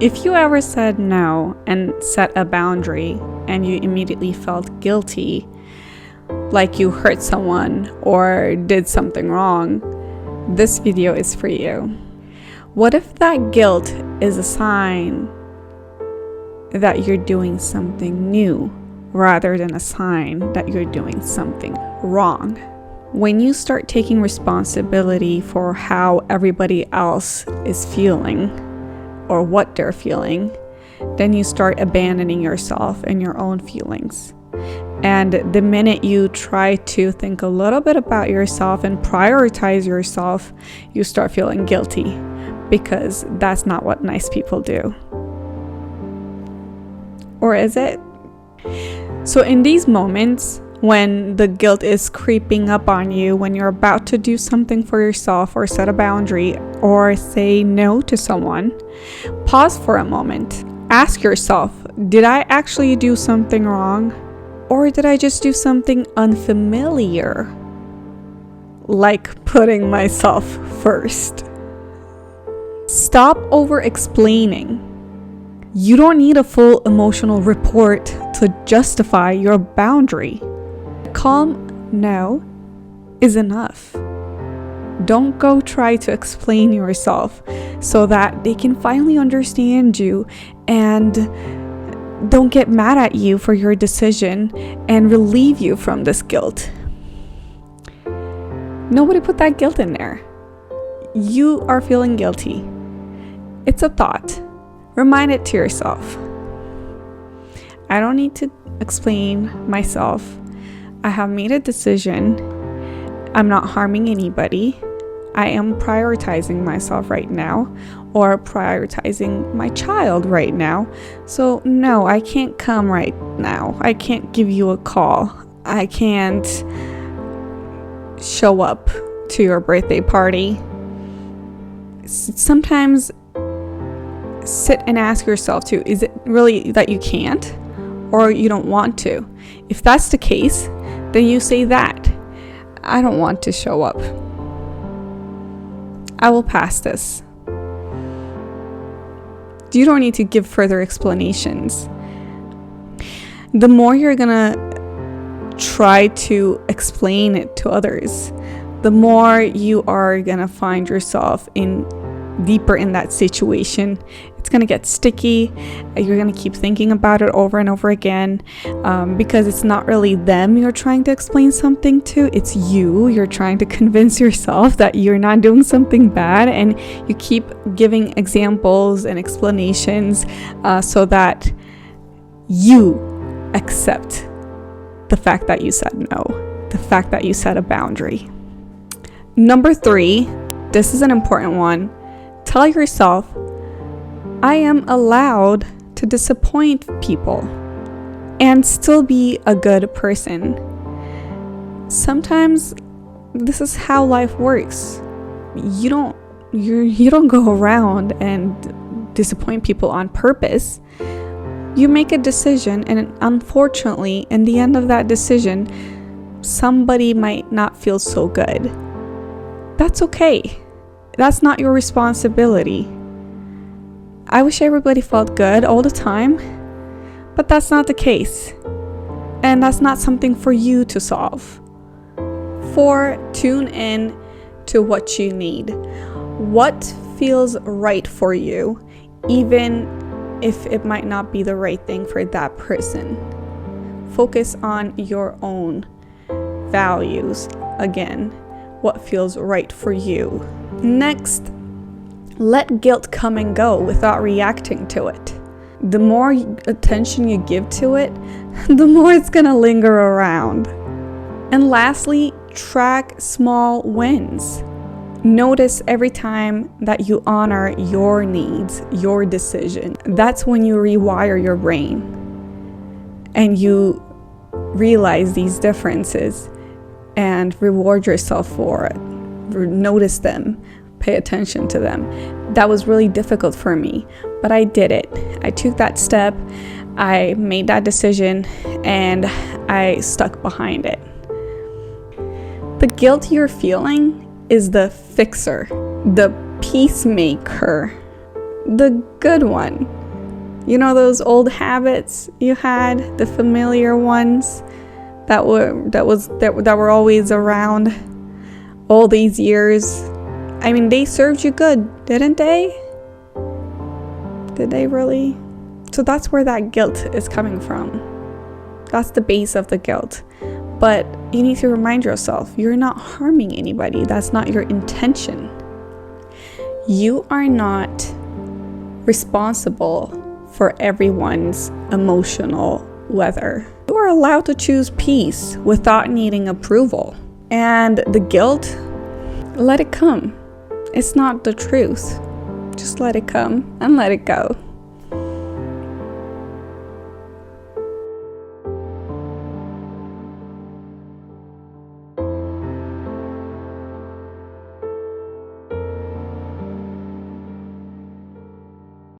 If you ever said no and set a boundary and you immediately felt guilty, like you hurt someone or did something wrong, this video is for you. What if that guilt is a sign that you're doing something new rather than a sign that you're doing something wrong? When you start taking responsibility for how everybody else is feeling or what they're feeling, then you start abandoning yourself and your own feelings. And the minute you try to think a little bit about yourself and prioritize yourself, you start feeling guilty, because that's not what nice people do. Or is it? So in these moments, when the guilt is creeping up on you, when you're about to do something for yourself or set a boundary or say no to someone, pause for a moment. Ask yourself, did I actually do something wrong? Or did I just do something unfamiliar? Like putting myself first. Stop over-explaining. You don't need a full emotional report to justify your boundary. Calm no is enough. Don't go try to explain yourself so that they can finally understand you and don't get mad at you for your decision and relieve you from this guilt. Nobody put that guilt in there. You are feeling guilty. It's a thought. Remind it to yourself. I don't need to explain myself. I have made a decision. I'm not harming anybody. I am prioritizing myself right now, or prioritizing my child right now. So no, I can't come right now. I can't give you a call. I can't show up to your birthday party. Sometimes sit and ask yourself too, is it really that you can't or you don't want to? If that's the case, then you say that. I don't want to show up. I will pass this. You don't need to give further explanations. The more you're gonna try to explain it to others, the more you are gonna find yourself deeper in that situation. It's gonna get sticky. You're gonna keep thinking about it over and over again, because it's not really them you're trying to explain something to, it's you. You're trying to convince yourself that you're not doing something bad, and you keep giving examples and explanations so that you accept the fact that you said no, the fact that you set a boundary. Number 3, this is an important one. Tell yourself, I am allowed to disappoint people and still be a good person. Sometimes this is how life works. You don't go around and disappoint people on purpose. You make a decision, and unfortunately, in the end of that decision, somebody might not feel so good. That's okay. That's not your responsibility. I wish everybody felt good all the time, but that's not the case. And that's not something for you to solve. Tune in to what you need. What feels right for you, even if it might not be the right thing for that person. Focus on your own values. Again, what feels right for you. Next, let guilt come and go without reacting to it. The more attention you give to it, the more it's gonna linger around. And lastly, track small wins. Notice every time that you honor your needs, your decision. That's when you rewire your brain and you realize these differences and reward yourself for it. Notice them, pay attention to them. That was really difficult for me, but I did it. I took that step, I made that decision, and I stuck behind it. The guilt you're feeling is the fixer, the peacemaker the good one. You know, those old habits you had, the familiar ones that were always around all these years. I mean, they served you good, didn't they? Did they really? So that's where that guilt is coming from. That's the base of the guilt. But you need to remind yourself, you're not harming anybody. That's not your intention. You are not responsible for everyone's emotional weather. You are allowed to choose peace without needing approval. And the guilt, let it come. It's not the truth. Just let it come and let it go.